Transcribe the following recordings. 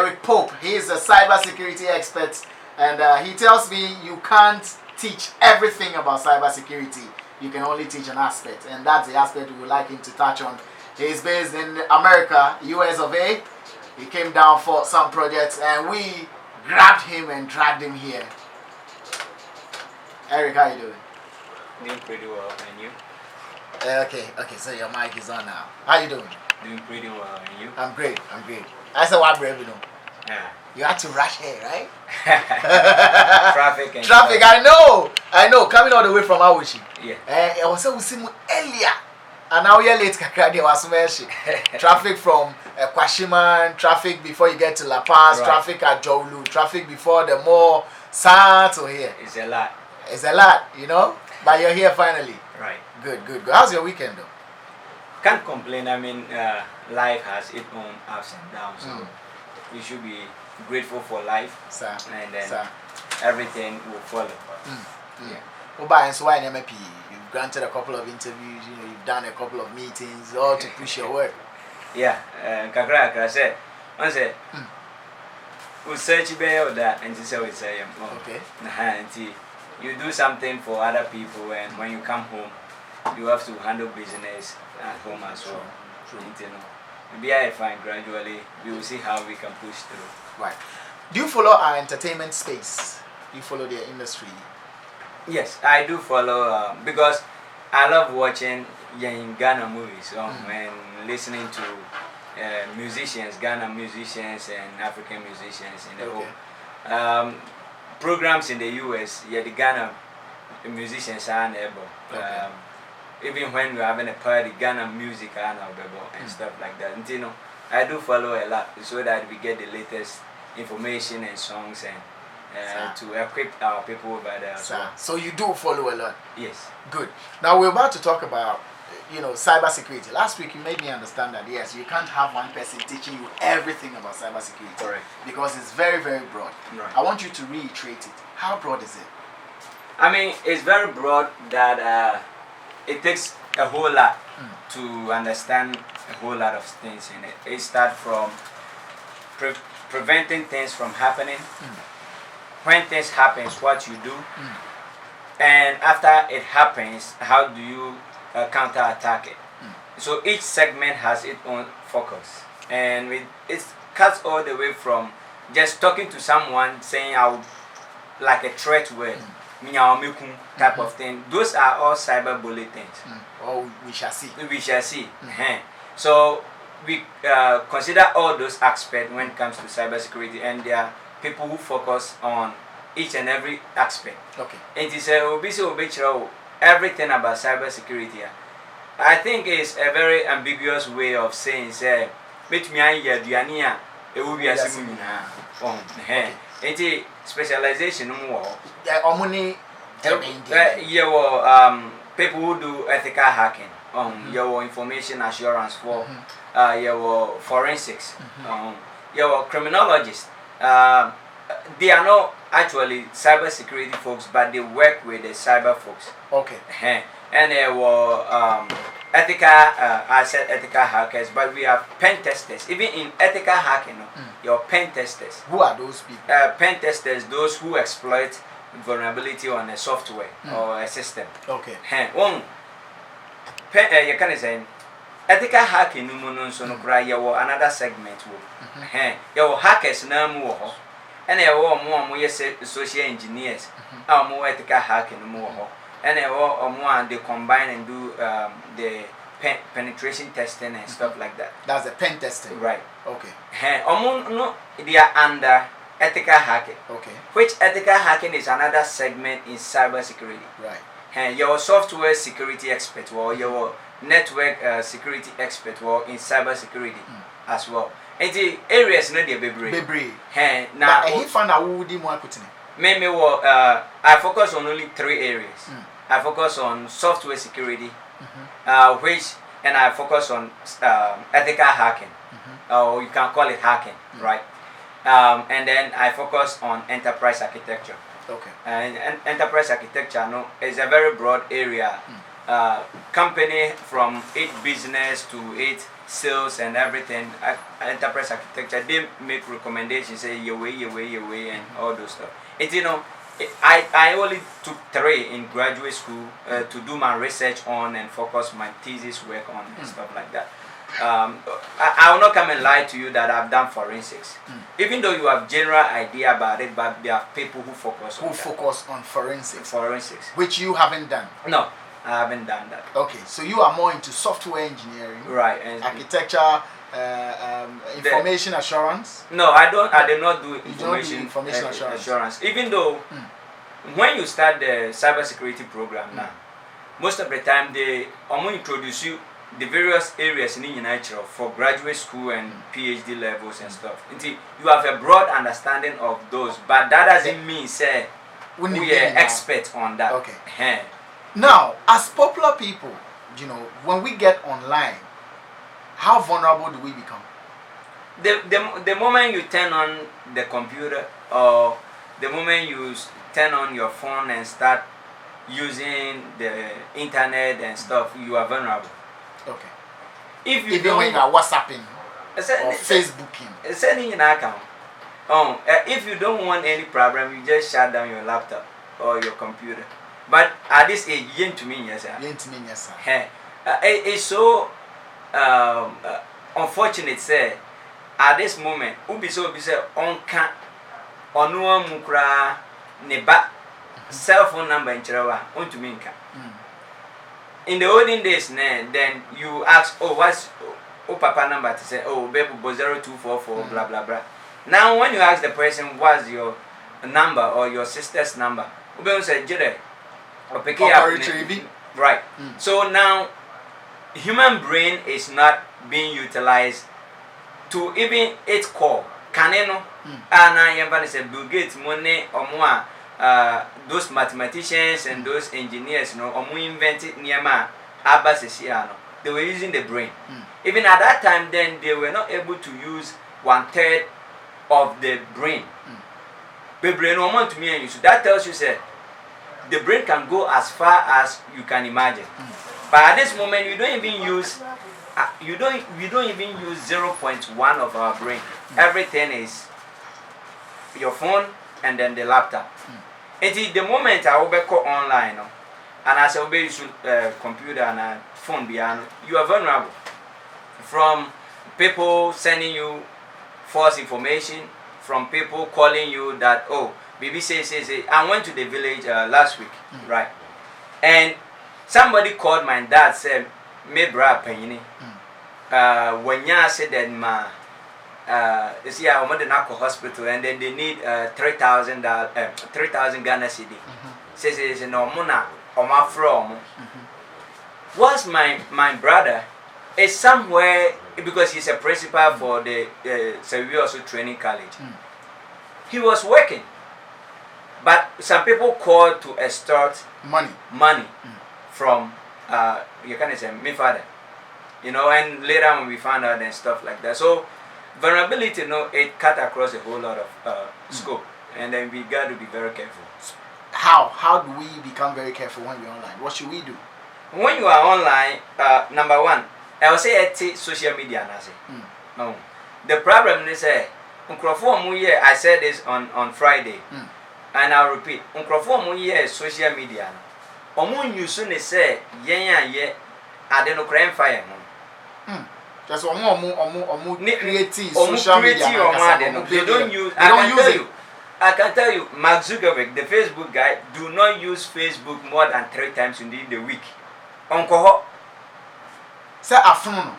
Eric Pope. He is a cybersecurity expert, and he tells me you can't teach everything about cybersecurity. You can only teach an aspect, and that's the aspect we would like him to touch on. He is based in America, US of A. He came down for some projects, and we grabbed him and dragged him here. Eric, how you doing? Doing pretty well, and you? Okay, so your mic is on now. How you doing? Doing pretty well, and you? I'm great. I said what brave, Yeah. You had to rush here, right? Traffic. I know. Coming all the way from Awishi. Yeah. I was saying earlier. And now you're late, Kakadi was traffic from Kwashiman, traffic before you get to La Paz, right. Traffic at Jowlu, traffic before the mall, to here. It's a lot, you know? But you're here finally. Right. Good. How's your weekend though? Can't complain. I mean, life has its own ups and downs. So we should be grateful for life. Sir. And then everything will follow. Yeah. Well, so you've granted a couple of interviews, you've done a couple of meetings, all to push your work. Yeah. Kakra said, I said, we search better that and this is how we say, okay. You do something for other people, and when you come home, you have to handle business at home as well. True. Maybe I find gradually we will see how we can push through. Right. Do you follow our entertainment space? Do you follow their industry? Yes, I do follow because I love watching Ghana movies and listening to musicians, Ghana musicians and African musicians in the whole. Programs in the US, the Ghana musicians are unable. Even when we're having a party, Ghana music are unavailable and stuff like that. And, I do follow a lot so that we get the latest information and songs and to equip our people over there. So you do follow a lot? Yes. Good. Now we're about to talk about cybersecurity. Last week you made me understand that yes, you can't have one person teaching you everything about cybersecurity. Correct. Because it's very, very broad. Right. I want you to reiterate it. How broad is it? I mean, it's very broad that it takes a whole lot to understand a whole lot of things in it. It starts from preventing things from happening. When things happen, what you do. And after it happens, how do you counter-attack it? So each segment has its own focus, and it cuts all the way from just talking to someone saying I would like a threat word, type of thing. Those are all cyberbullying things. Oh, we shall see. So we consider all those aspects when it comes to cybersecurity, and there are people who focus on each and every aspect. Okay. And it is everything about cybersecurity. I think it's a very ambiguous way of saying, say, specialization people who do ethical hacking, your information assurance for your forensics, your criminologists. They are not actually cybersecurity folks, but they work with the cyber folks. Okay. And they were I said ethical hackers, but we have pen testers. Even in ethical hacking, your pen testers. Who are those people? Pen testers, those who exploit vulnerability on a software or a system. Okay. You can say ethical hacking another segment. Your hackers now and there were more social engineers, more ethical hacking more. And they combine and do the penetration testing and stuff like that. That's the pen testing. Right. Okay. No, they are under ethical hacking. Okay. Which ethical hacking is another segment in cybersecurity. Right. Your software security expert or your network security expert or in cybersecurity as well. And the areas not the baby. Now he found out who did more putting. Maybe I focus on only 3 areas. I focus on software security, and I focus on ethical hacking, or you can call it hacking, right? And then I focus on enterprise architecture. Okay. And enterprise architecture, is a very broad area company from 8 business to 8 sales and everything, enterprise architecture, they make recommendations, say your way, and all those stuff. It, you know, I only took 3 in graduate school to do my research on and focus my thesis work on and stuff like that. I will not come and lie to you that I've done forensics. Even though you have general idea about it, but there are people who focus on forensics. Forensics. Which you haven't done. No, I haven't done that. Okay, so you are more into software engineering, right? And architecture, information assurance. No, I did not do information assurance. Even though when you start the cybersecurity program now, most of the time they only introduce you the various areas in the natural for graduate school and PhD levels and stuff. Until you have a broad understanding of those, but that doesn't mean say we are experts on that. Okay. Now, as popular people, you know, when we get online, how vulnerable do we become? The moment you turn on the computer or the moment you turn on your phone and start using the internet and stuff, you are vulnerable. Okay. If you even when you are WhatsApping or Facebooking. Sending an account. If you don't want any problem, you just shut down your laptop or your computer. But at this age, to me, yes, sir. It's so unfortunate, sir. At this moment, ubi say on can onua mukra neba cell phone number in Chirawa on to minka. In the olden days, then you ask, oh, what's papa number to say, oh, baby, 0244, blah blah blah. Now, when you ask the person what's your number or your sister's number, we will say, Jire, or pick it up. Right. So now, human brain is not being utilized to even its core. Caneno, and I am say Bill Gates, money or more. Those mathematicians and those engineers, we invented Niama Abbasisiano. They were using the brain. Even at that time, then they were not able to use 1/3 of the brain. The brain to me and you. So that tells you, say, the brain can go as far as you can imagine. But at this moment, you don't even use. We don't even use 0.1 of our brain. Everything is your phone and then the laptop. Until the moment I will go online, and I say use computer and phone beyond, you are vulnerable from people sending you false information, from people calling you that, oh, baby say, I went to the village last week, right? And somebody called my dad, said, me bra penny. When you said that my you see, I'm at the narco hospital, and then they need 3,000 Ghana cedi. Says no mona or my from. Was my brother is somewhere because he's a principal for the also training college. He was working, but some people called to extort money from you can say my father, and later on we found out and stuff like that. So vulnerability, it cut across a whole lot of scope, and then we got to be very careful. How do we become very careful when we're online? What should we do? When you are online, number one, I will say it's social media. The problem is, I said this on Friday, and I'll repeat, social media. You soon say, I don't know, fire. Just creative social media. They don't use it. I can tell you, Mark Zuckerberg, the Facebook guy, do not use Facebook more than 3 times in the week. Say afternoon.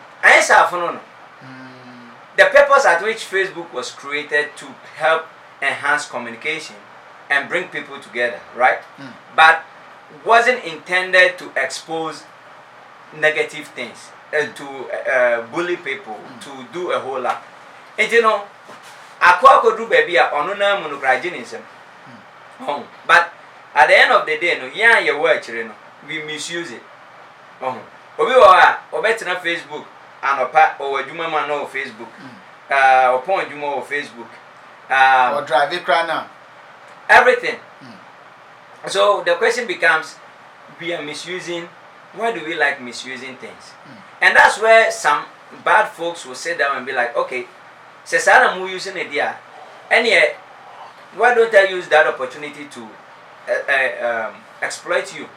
The purpose at which Facebook was created to help enhance communication and bring people together, right? But wasn't intended to expose negative things. To bully people, to do a whole lot. And I could do baby on monocraginism. But at the end of the day, your work, we misuse it. We were better on Facebook and or Juma man on Facebook, or point Juma on Facebook, or drive it right now. Everything. So the question becomes, we are misusing why do we like misusing things? And that's where some bad folks will sit down and be like, okay, I'm using it there, and yet, why don't I use that opportunity to exploit you?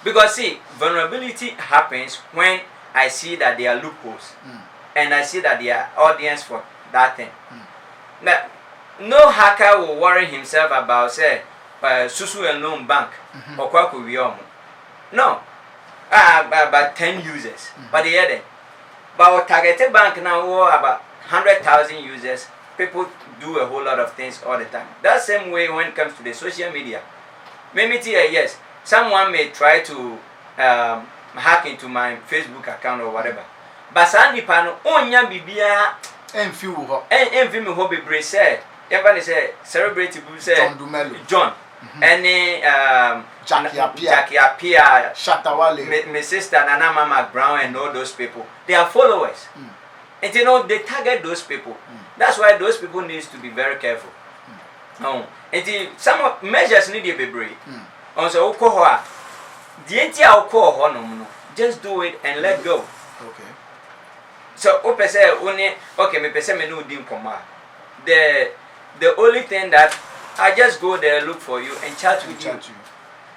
Because see, vulnerability happens when I see that there are loopholes, and I see that there are audience for that thing. Now, no hacker will worry himself about say Susu and Loan Bank or Kwaku Viomo. No, about 10 users, but the other. But targeted bank now about 100,000 users. People do a whole lot of things all the time. That same way when it comes to the social media. Maybe yes, someone may try to hack into my Facebook account or whatever. But Sandy Pano, onya bibia and few hobby brace say, everybody say celebrity say John. Any Jackie Apia, Shatawale, my sister Nana Mama Brown and all those people. They are followers. And you know they target those people. That's why those people needs to be very careful. And some of measures need to be brave. Also, just do it and let go. Okay. So okay, me pese me no dim koma. The only thing that I just go there, look for you and chat with you.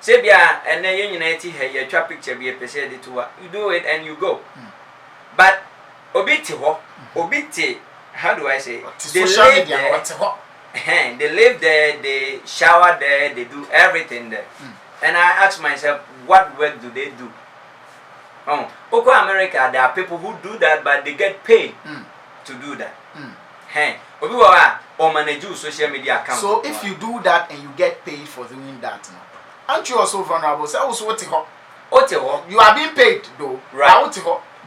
Say bia and then you unite here, your trap picture be a pese to you do it and you go. But obiti, how do I say? They live there. They live there, they shower there, they do everything there. And I ask myself, what work do they do? Oko America, there are people who do that, but they get paid to do that. Or manage social media accounts. So if you do that and you get paid for doing that, aren't you also vulnerable? So also you are being paid though, right?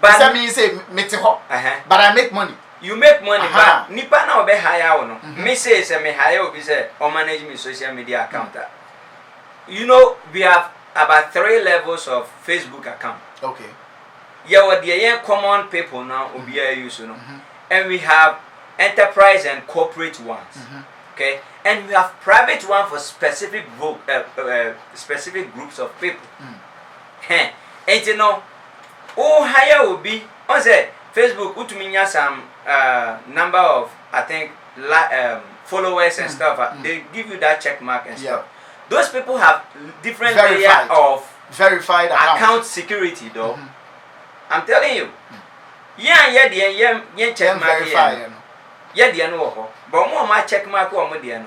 But that means say but I make money. You make money, but nipa na obe hire no. Me say me hire obi say or manage me social media account. You know, we have about 3 levels of Facebook account. Okay. Yeah, what the common people now obi use no. And we have enterprise and corporate ones. Okay? And we have private one for specific groups of people. And you know, higher will be on say Facebook utuminya some number of I think followers and stuff. They give you that check mark and stuff. Those people have different layer of verified account security though. I'm telling you. Yeah, check mark here. Yeah, the no, but more my check mark or no.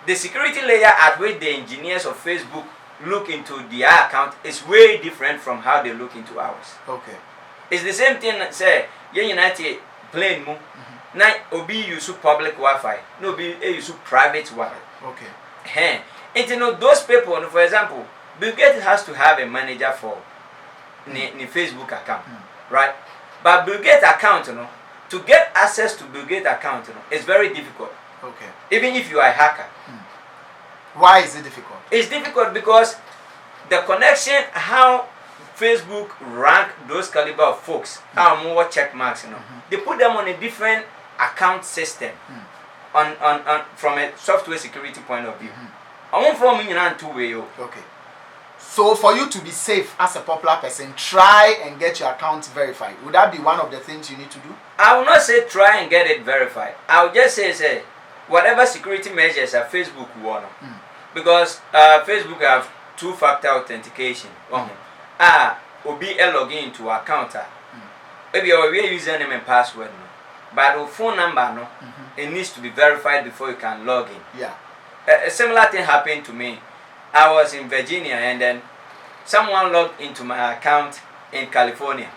The security layer at which the engineers of Facebook look into their account is way different from how they look into ours. Okay. It's the same thing that say, you United plane mo. Now obi use public Wi-Fi, no be use private Wi-Fi. Okay. And you know those people, for example, Bill Gates has to have a manager for the Facebook account, right? But Bill Gates account, to get access to Bill Gates account, is very difficult. Okay. Even if you are a hacker. Why is it difficult? It's difficult because the connection, how Facebook rank those caliber of folks, how more check marks, they put them on a different account system on from a software security point of view. I won't form in two way. Okay. So for you to be safe as a popular person, try and get your account verified. Would that be one of the things you need to do? I will not say try and get it verified. I will just say whatever security measures that Facebook want. Because Facebook have 2-factor authentication. Obi login into account. Maybe your username and password. But your phone number, it needs to be verified before you can log in. Yeah. A similar thing happened to me. I was in Virginia and then someone logged into my account in California.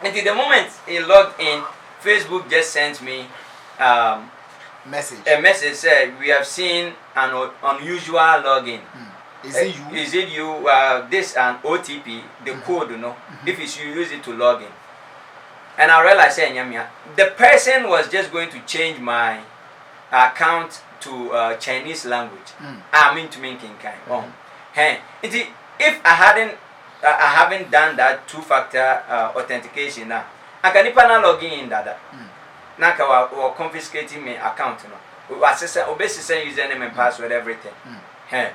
And the moment he logged in, Facebook just sent me a message said, we have seen an unusual login. Is it you? Is it you? This an OTP, the code, if it's you, use it to log in. And I realized, the person was just going to change my account to Chinese language. I mean to mean kind. If I haven't done that 2-factor authentication now, I can even log in that. Now or confiscating my account. Obviously username and password everything. And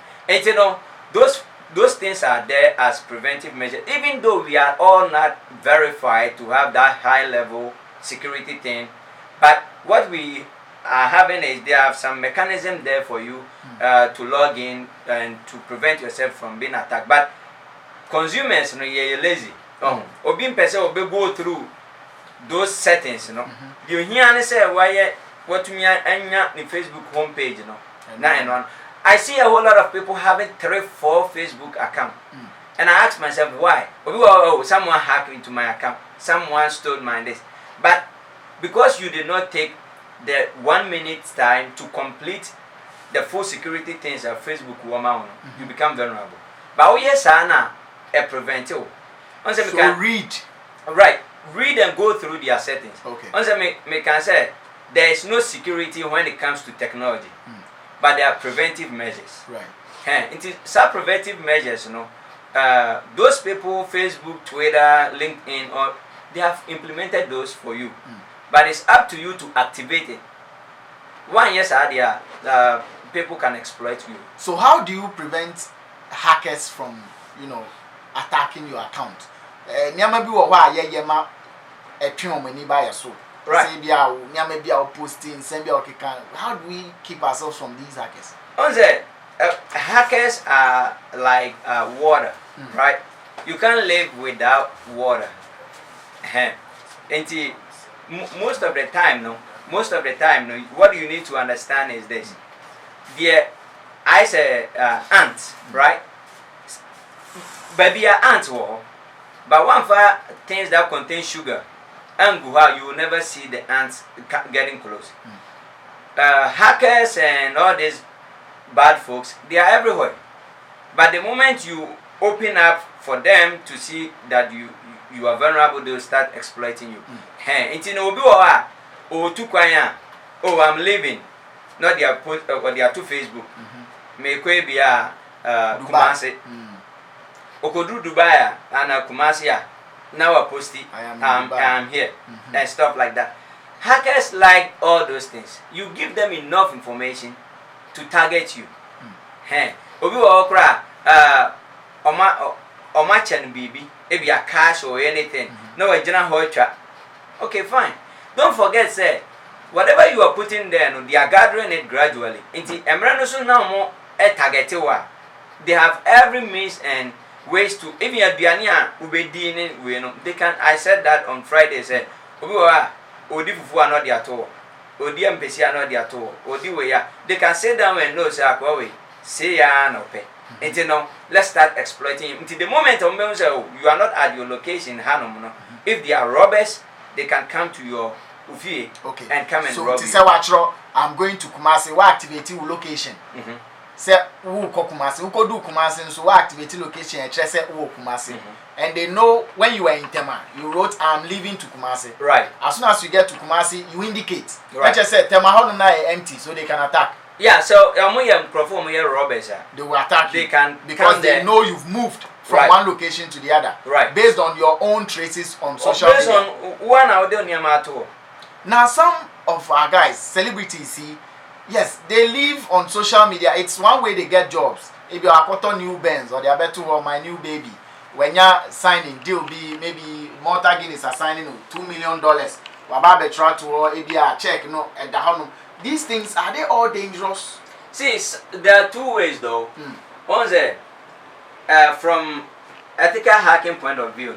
those those things are there as preventive measures. Even though we are all not verified to have that high level security thing, but what we are having is there are some mechanism there for you to log in and to prevent yourself from being attacked. But consumers, you're lazy. Or being person will go through those settings, You hear say why what me the Facebook homepage, I see a whole lot of people having 3-4 Facebook accounts. And I ask myself why. Oh, someone hacked into my account. Someone stole my this. But because you did not take the 1 minute time to complete the full security things of Facebook woman, you become vulnerable. But yes, Anna, a preventive. So read. Right. Read and go through their settings. Okay. Also, me can say there is no security when it comes to technology, but there are preventive measures. Right. It is some preventive measures, those people, Facebook, Twitter, LinkedIn, or they have implemented those for you. But it's up to you to activate it. One yes, people can exploit you. So how do you prevent hackers from, attacking your account? Nyama bi wo wa ye ma etwe omani ba ye so. Say bia nyama bia posting, send bia okeka. How do we keep ourselves from these hackers? Hackers are like water, right? You can't live without water. Most of the time, what you need to understand is this. I say ants, right? Baby ants, but one for things that contain sugar, and you will never see the ants getting close. Hackers and all these bad folks, they are everywhere. But the moment you open up for them to see that you are vulnerable, they will start exploiting you. Oh, I'm leaving. Not their post or their to Facebook. May be Kumasi. Okodu Dubai and Kumasi. Now I post it. I am here. And stuff like that. Hackers like all those things. You give them enough information to target you. Obi okra Oma chen bibi, if you cash or anything. No, a general horcha. Okay, fine. Don't forget, say, whatever you are putting there, they are gathering it gradually. They have every means and ways to, even at Biania, they can. I said that on Friday, said, Odifu are not at all. Odium Pessia are not at all. Odiwaya. They can sit down and know, say, ya no pay. And let's start exploiting him. Until the moment you are not at your location, if they are robbers, they can come to your Ufi and come and rob you. So, I'm going to Kumasi, we activate your location. Say, who Kumasi, who do Kumasi, so we activate location and say, Kumasi. And they know when you are in Tema, you wrote, I'm leaving to Kumasi. Right. As soon as you get to Kumasi, you indicate. Right. I just said, Tema is empty, so they can attack. Yeah, so robbers. They will attack you. They can because they know you've moved from one location to the other. Right. Based on your own traces on social media. Based on one out. Now some of our guys, celebrities, see, yes, they live on social media. It's one way they get jobs. If you are put new Benz or they are better or my new baby, when you're signing, deal be maybe Malta Guinness are signing $2 million. Wababe try to or maybe a check, at the home. These things, are they all dangerous? See, there are two ways though. One is from ethical hacking point of view.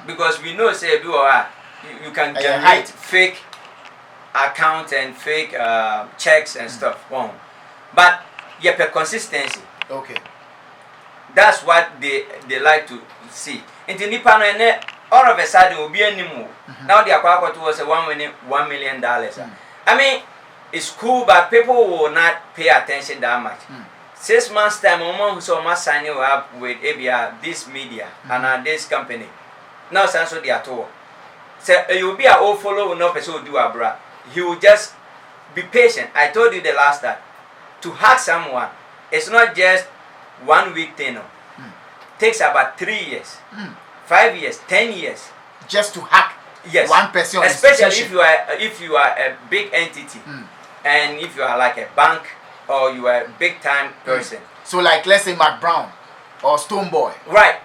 Because we know say you can generate fake accounts and fake checks and stuff. But you have consistency. Okay. That's what they like to see. All of a sudden will be anymore. Now the aqua was $1 million. I mean, it's cool, but people will not pay attention that much. 6 months time, who saw my signing up with ABR, this media and this company. Now, so they are told. So you will be a old follow, no person do a bra. He will just be patient. I told you the last time. To hack someone, it's not just 1 week thing. Takes about 3 years. 5 years, 10 years, just to hack one person. Especially if you are a big entity, and if you are like a bank or you are a big time person. So like let's say Mark Brown or Stoneboy. Right.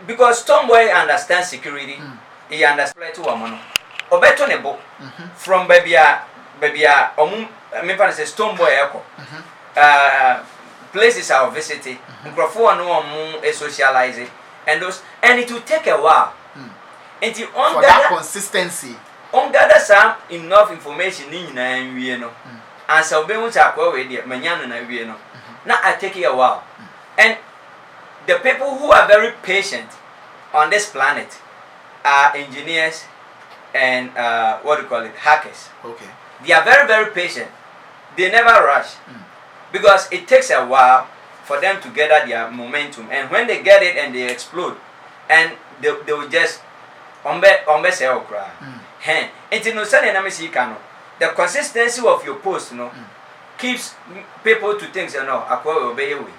Because Stoneboy understands security. He understands to woman. Obeto nebo from baby me fan say Stoneboy echo. Places are visited. Microphone no socialize and it will take a while. And for that consistency. On gather some enough information in no. And so be want to akwa we dey manya na wie no. Now I take it a while. And the people who are very patient on this planet are engineers and what do you call it, hackers. Okay. They are very, very patient. They never rush because it takes a while for them to gather their momentum. And when they get it and they explode, and they will just say okra. The consistency of your post, keeps people to think, akwa obey we.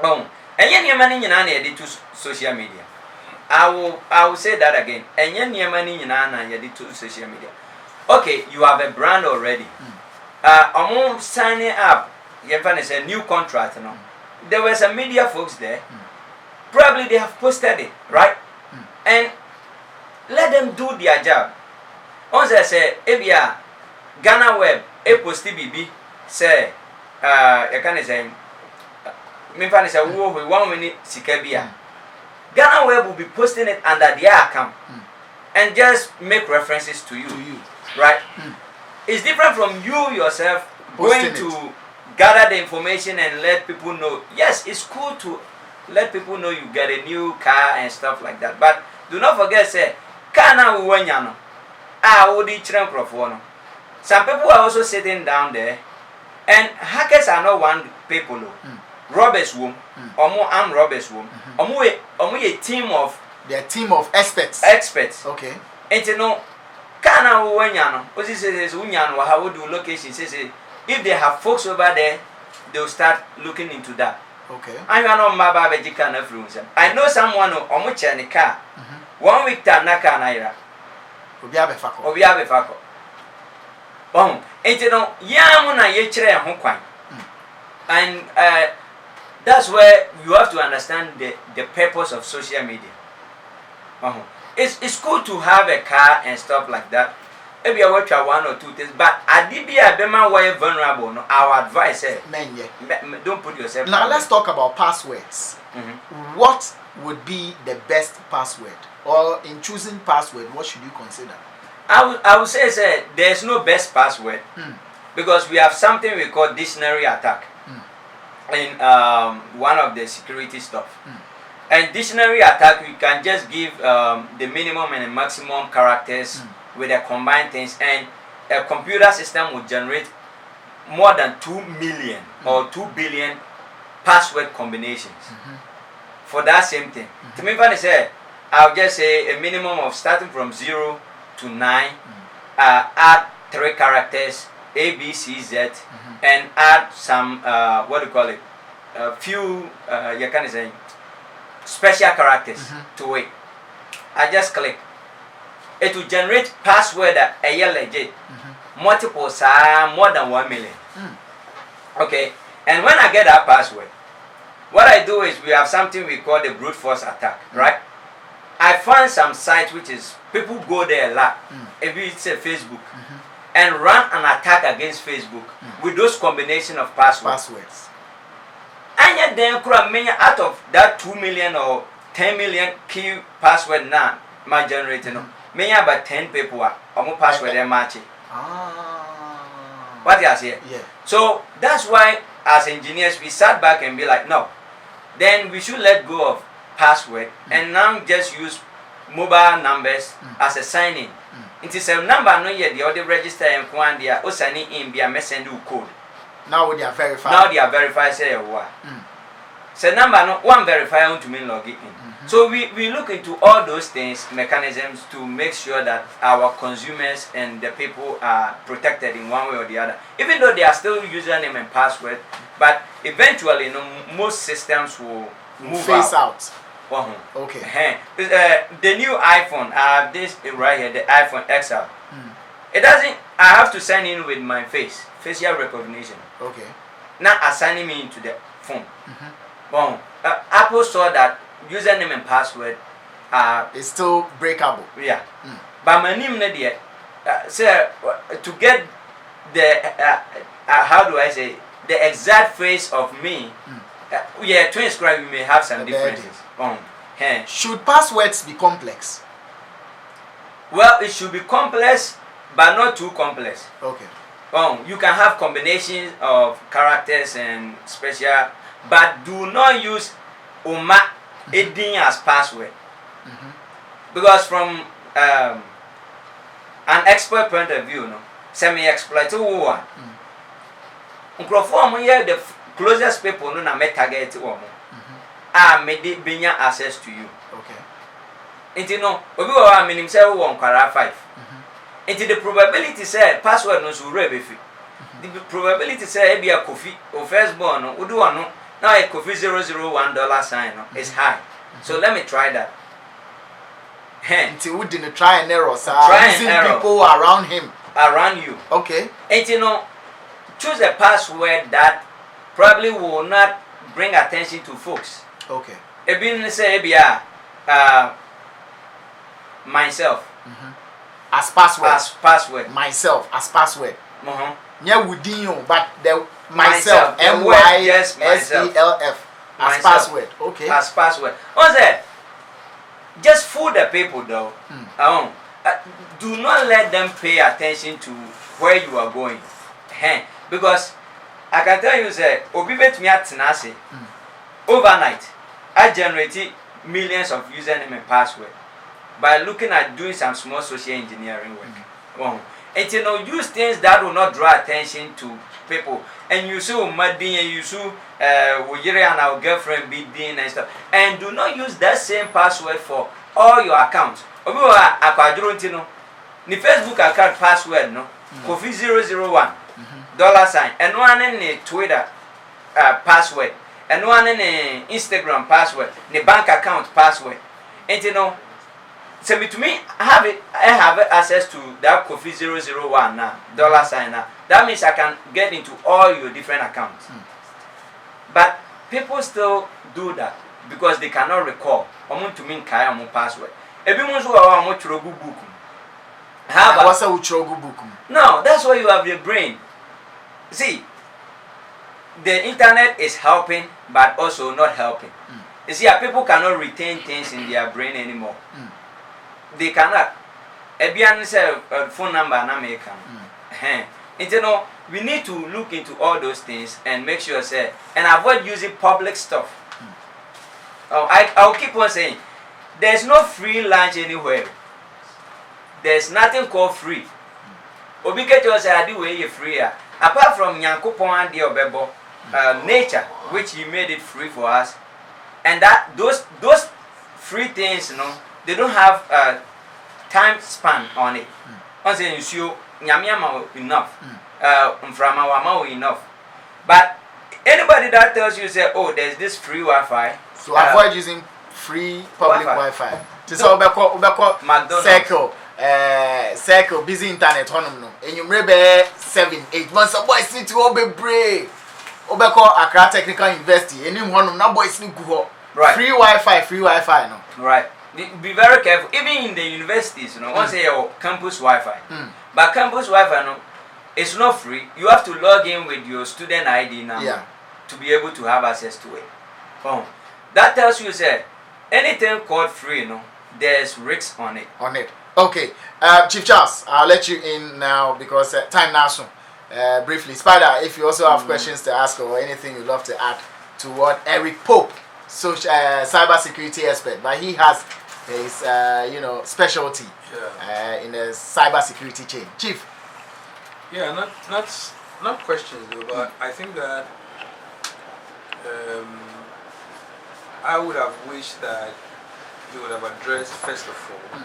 And yen money in to social media. I will say that again. And yen money in to social media. Okay, you have a brand already. Among signing up, you have a new contract. There were some media folks there. Probably they have posted it, right? And let them do their job. Once I say, Ebia, Ghana Web, posti BB, say, you can say, me fan say, 1 minute sikabia. Ghana Web will be posting it under their account and just make references to you. Right? It's different from you yourself going to gather the information and let people know. Yes, it's cool to let people know you get a new car and stuff like that. But do not forget, say, car na uwenyano. Some people are also sitting down there, and hackers are not one people. Robbers womb, or more armed robbers womb, or more a team of. They're a team of experts. Okay. And you know, Kana Uwenyano, what is it? Unyano, how would do location? Says if they have folks over there, they'll start looking into that. Okay. I know Maba Vejikan influencer. I know someone who Omucha in a car. 1 week time, Naka Naira. Obiabe Fako. Oh, and you know, Yamuna Yechere and Hokwan. And that's where you have to understand the purpose of social media. It's good to have a car and stuff like that. Maybe I watch 1 or 2 things, but Adibia Bema were vulnerable. No, our advice is don't put yourself. Now let's talk about passwords. What would be the best password? Or in choosing password, what should you consider? I would say there's no best password because we have something we call dictionary attack in one of the security stuff. And dictionary attack, we can just give the minimum and the maximum characters with the combined things, and a computer system will generate more than 2 million or 2 billion password combinations for that same thing. To me, when I say, I'll just say a minimum of starting from 0 to 9, add 3 characters, A, B, C, Z, and add some, what do you call it, a few, you can say, special characters to it. I just click. It will generate password that a year legit. Multiple, more than 1 million. Okay, and when I get that password, what I do is we have something we call the brute force attack, right? I find some sites which is people go there a lot. If it's a Facebook, and run an attack against Facebook with those combination of passwords. And yet then out of that 2 million or 10 million key password now, my generator, many about 10 people are password they match. What you say? Yeah. So that's why as engineers we sat back and be like, no, then we should let go of password and now just use mobile numbers as a sign-in. It is a number no yet the other register and one they are signing in be a messenger code. Now they are verified. Now they are verified say what. So number no one verify on to me log in. So we look into all those things, mechanisms to make sure that our consumers and the people are protected in one way or the other. Even though they are still username and password, but eventually most systems will move phase out. Okay. The new iPhone, this right here, the iPhone XL. it doesn't. I have to sign in with my facial recognition. Okay. Not assigning me into the phone. Bon, Apple saw that username and password it's still breakable. Yeah. But my name not yet. Say to get the how do I say the exact face of me. Yeah, to inscribe we may have some differences. Should passwords be complex? Well, it should be complex, but not too complex. Okay. You can have combinations of characters and special, but do not use Oma Edin as password. Because from an expert point of view, no, semi-exploit one. The closest people no na me target one. May they bring access to you. Okay. And you know, obi wa minim say one kwara 5. And the probability say password no so rebe fi. The probability say e be a Kofi or firstborn no udu ano now a Kofi $001 sign no is high. So let me try that. Until we didn't try and error, using people around him. Around you. Okay. And you know, choose a password that probably will not bring attention to folks. Okay. Ebin say myself. As password. As password. Myself as password. Yeah, Woodinho, but the myself. MYSELF as password. Okay. As password. What's that? Just fool the people though. Do not let them pay attention to where you are going. Because I can tell you, say, overnight, I generated millions of username and password by looking at doing some small social engineering work. And you know, use things that will not draw attention to people. And you see Madin and you see and our girlfriend be doing and stuff. And do not use that same password for all your accounts. The Facebook account password no Kofi 001 $, and one in the Twitter password, and one in the Instagram password, the bank account password. And you know, so to me, I have access to that Kofi 001 now, $. Now. That means I can get into all your different accounts. But people still do that because they cannot recall. To mean kaya mo password. Everyone's book. No, that's why you have the brain. See, the internet is helping, but also not helping. You see, people cannot retain things in their brain anymore. They cannot. Ebian say phone number na make am. You know, we need to look into all those things and make sure say and avoid using public stuff. I'll keep on saying, there's no free lunch anywhere. There's nothing called free. Obike to say I do way free. Apart from Nyankopon and the nature, which he made it free for us, and that those free things, you know, they don't have a time span on it. Once you see Nyamiama enough, enough. But anybody that tells you say, oh, there's this free Wi-Fi. So avoid using free public Wi-Fi. Just Ubeko circle busy internet no. And you maybe 7-8 months of boys need to be brave. Ubeko Accra Technical University. And you now boys need to go. Right. Free Wi-Fi no. Right. Be very careful. Even in the universities, you know, once they have campus Wi-Fi. But campus Wi-Fi no, it's not free. You have to log in with your student ID number to be able to have access to it. That tells you, say, anything called free, you know, there's risks on it. Okay. Chief Charles, I'll let you in now because time now soon. Briefly, Spider, if you also have questions to ask or anything you'd love to add to what Eric Pope, cyber security expert, but he has his specialty in the cyber security chain. Chief. Yeah, not questions though, but I think that I would have wished that he would have addressed first of all,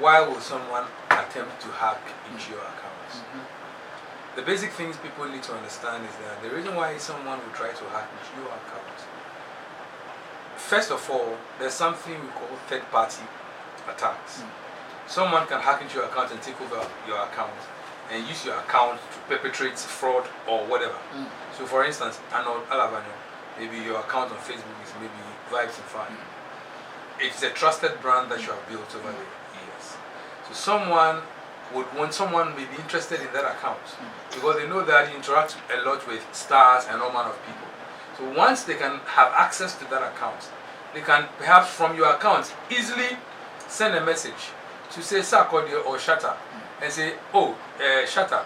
why will someone attempt to hack into your accounts? The basic things people need to understand is that the reason why someone would try to hack into your account, first of all, there's something we call third-party attacks. someone can hack into your account and take over your account and use your account to perpetrate fraud or whatever. So for instance, Arnold Elavanyo, maybe your account on Facebook is maybe Vibes and Fun. It's a trusted brand that you have built over the years. So someone may be interested in that account because they know that you interact a lot with stars and all manner of people. So once they can have access to that account, they can perhaps from your account easily send a message to say Sarkodie or Shatter and say, oh, Shatter,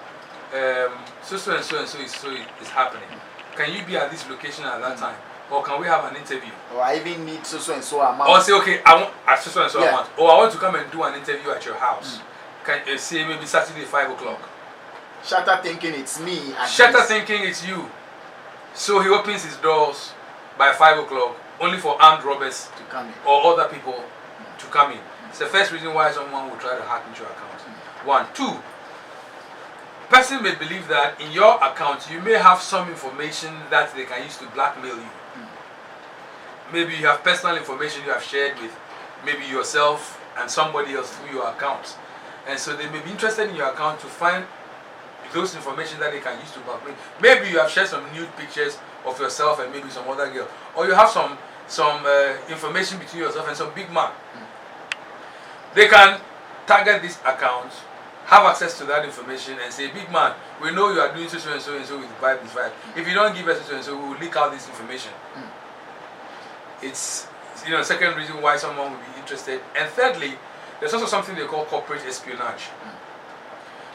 so and so is happening. Can you be at this location at that time? Or can we have an interview? Or I even need so and so amount. Or say, okay, I want at so and so amount. Or I want to come and do an interview at your house. Can you say maybe Saturday 5 o'clock? Shatter thinking it's me. Shatter thinking it's you. So he opens his doors by 5 o'clock only for armed robbers to come in or other people to come in. It's the first reason why someone will try to hack into your account. 1, 2. Person may believe that in your account you may have some information that they can use to blackmail you. Maybe you have personal information you have shared with maybe yourself and somebody else through your account. And so they may be interested in your account to find those information that they can use to blackmail. Maybe you have shared some nude pictures of yourself and maybe some other girl. Or you have some information between yourself and some big man. They can target this account, have access to that information and say, big man, we know you are doing so and so with Vibe is Vibe. If you don't give us so and so, we will leak out this information. It's second reason why someone will be interested. And thirdly, there's also something they call corporate espionage.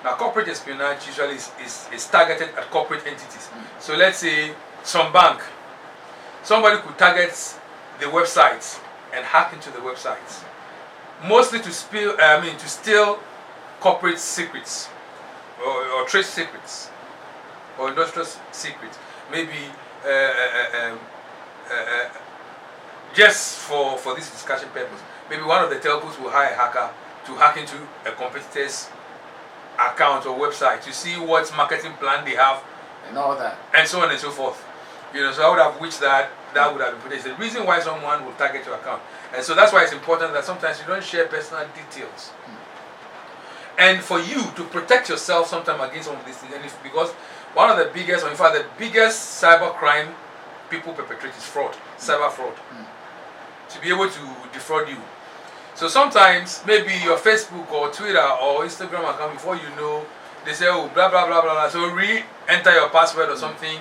Now, corporate espionage usually is targeted at corporate entities. So let's say some bank, somebody could target the websites and hack into the websites, mostly to steal corporate secrets or trade secrets or industrial secrets. Maybe just for this discussion purpose, maybe one of the telcos will hire a hacker to hack into a competitor's account or website to see what marketing plan they have and all that, and so on and so forth. So I would have wished that would have been put. It's the reason why someone will target your account, and so that's why it's important that sometimes you don't share personal details. And for you to protect yourself sometimes against some of these things, because one of the biggest, or in fact the biggest cyber crime people perpetrate is fraud, cyber fraud. To be able to defraud you. So sometimes maybe your Facebook or Twitter or Instagram account, before you know, they say, oh, blah blah blah blah blah. So re-enter your password or something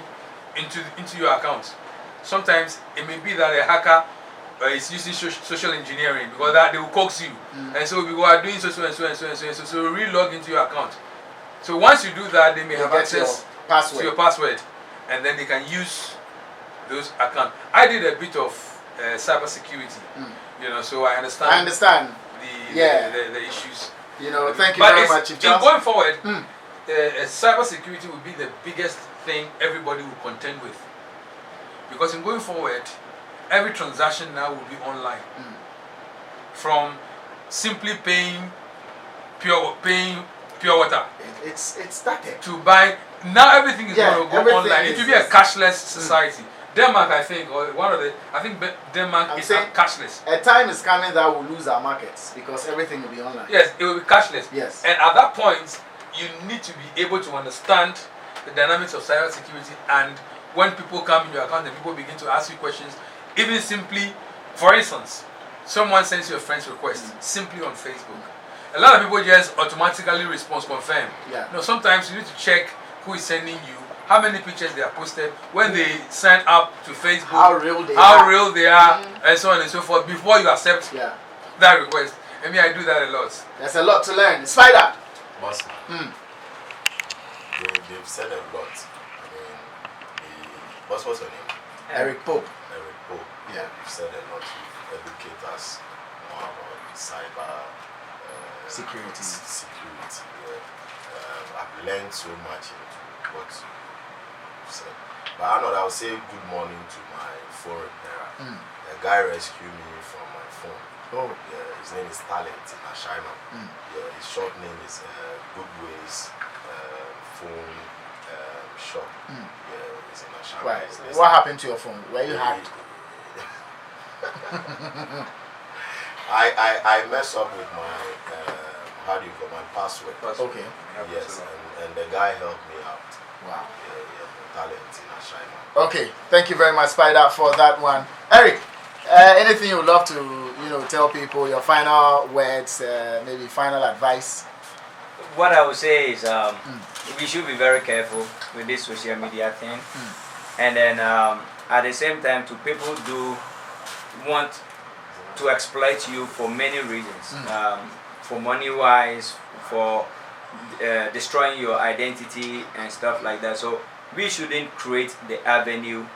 into your account. Sometimes it may be that a hacker is using social engineering because that they will coax you, and so we are doing so and so and so and so and so. So re-log into your account. So once you do that, they may have access to your password, and then they can use those accounts. I did a bit of cyber security, so I understand. The issues. Thank you very much. Going forward, cyber security will be the biggest thing everybody will contend with, because in going forward, every transaction now will be online. From simply paying pure water. It's started to buy. Now everything is going to go online. It will be a cashless society. Denmark, I think, or Denmark is cashless. A time is coming that we'll lose our markets because everything will be online. Yes, it will be cashless. Yes. And at that point, you need to be able to understand the dynamics of cyber security, and when people come in your account and people begin to ask you questions, even simply, for instance, someone sends you a friend's request simply on Facebook. A lot of people just automatically respond, confirm. Sometimes you need to check who is sending you, how many pictures they are posted, when they sign up to Facebook, how real they are, and so on and so forth, before you accept that request. I do that a lot. There's a lot to learn. Spider. Awesome. They've said a lot. What's your name? Eric Pope. Eric Pope. Yeah. You've said a lot to educate us more about cyber security. I've learned so much into what you said. But Arnold, I would say good morning to my foreign parent. The guy rescued me from my phone. Oh. Yeah, his name is Talent in Ashima. His short name is Goodways Phone Shop. He's in Ashima. Right. What happened to your phone? Were you hacked? I mess up with my how do you call my password? Okay. Yes, and the guy helped me out. Wow. Yeah, talent in Ashima. Okay, thank you very much, Spider, for that one. Eric, anything you would love to, tell people, your final words, maybe final advice? What I would say is we should be very careful with this social media thing. And then at the same time, people do want to exploit you for many reasons. For money-wise, for destroying your identity and stuff like that. So we shouldn't create the avenue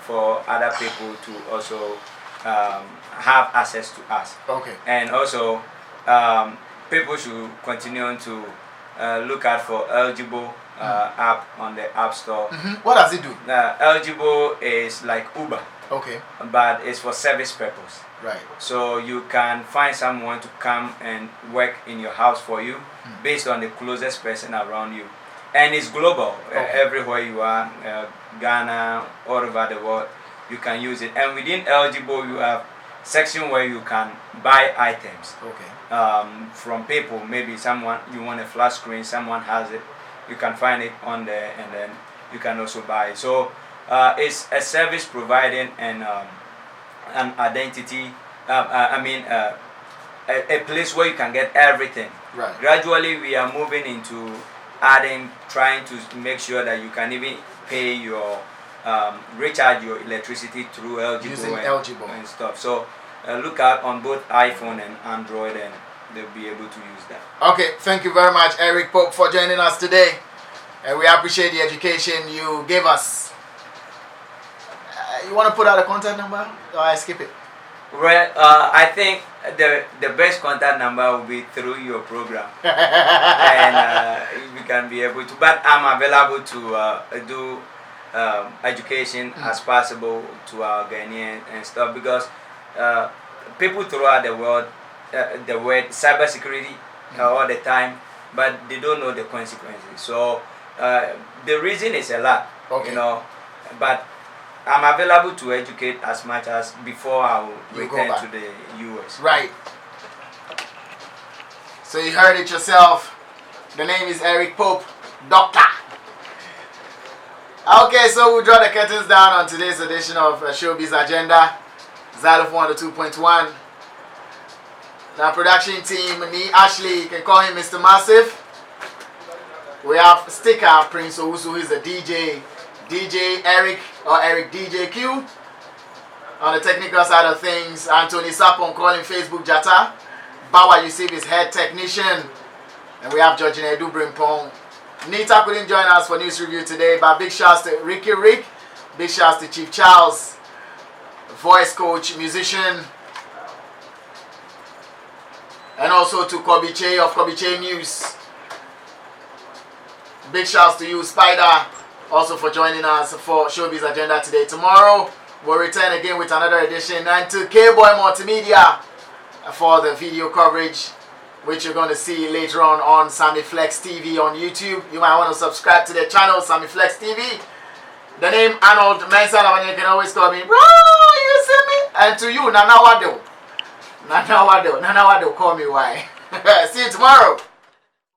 for other people to also have access to us. Okay. And also, people should continue to look out for eligible app on the App Store. What does it do? Eligible is like Uber. Okay. But it's for service purpose. Right. So you can find someone to come and work in your house for you based on the closest person around you. And it's global. Everywhere you are, Ghana, all over the world, you can use it. And within eligible, you have section where you can buy items. Okay. From people. Maybe you want a flat screen, someone has it. You can find it on there, and then you can also buy it. So it's a service providing and an identity. A place where you can get everything. Right. Gradually, we are moving into trying to make sure that you can even pay your recharge your electricity through eligible and stuff. So look out on both iPhone and Android, and they'll be able to use that. Okay, thank you very much, Eric Pope, for joining us today. And we appreciate the education you gave us. You want to put out a contact number, or I skip it? Well, I think the best contact number will be through your program, and we can be able to. But I'm available to do education as possible to our Ghanaians and stuff, because people throughout the world, the word cybersecurity all the time, but they don't know the consequences. So the reason is a lot, but I'm available to educate as much as before I will return to the US. Right. So you heard it yourself. The name is Eric Pope, Doctor. Okay, so we'll draw the curtains down on today's edition of Showbiz Agenda, Zylofon 2.1. Now, production team, me, Ashley, you can call him Mr. Massive. We have Sticker, Prince Owusu, who is the DJ Eric, or Eric DJ Q. On the technical side of things, Anthony Sapon, calling Facebook Jata. Bawa Yusuf is head technician. And we have Georgina Edu Brimpong. Nita couldn't join us for news review today, but big shouts to Ricky Rick. Big shouts to Chief Charles, voice coach, musician. And also to Kobe Che of Kobe Che News. Big shouts to you, Spider, also for joining us for Showbiz Agenda today. Tomorrow, we'll return again with another edition, and to K-Boy Multimedia for the video coverage, which you're going to see later on Sammy Flex TV on YouTube. You might want to subscribe to the channel, Sammy Flex TV. The name Arnold Mensah Elavanyo, you can always call me, bro, you see me? And to you, Nana Wado, call me why. See you tomorrow.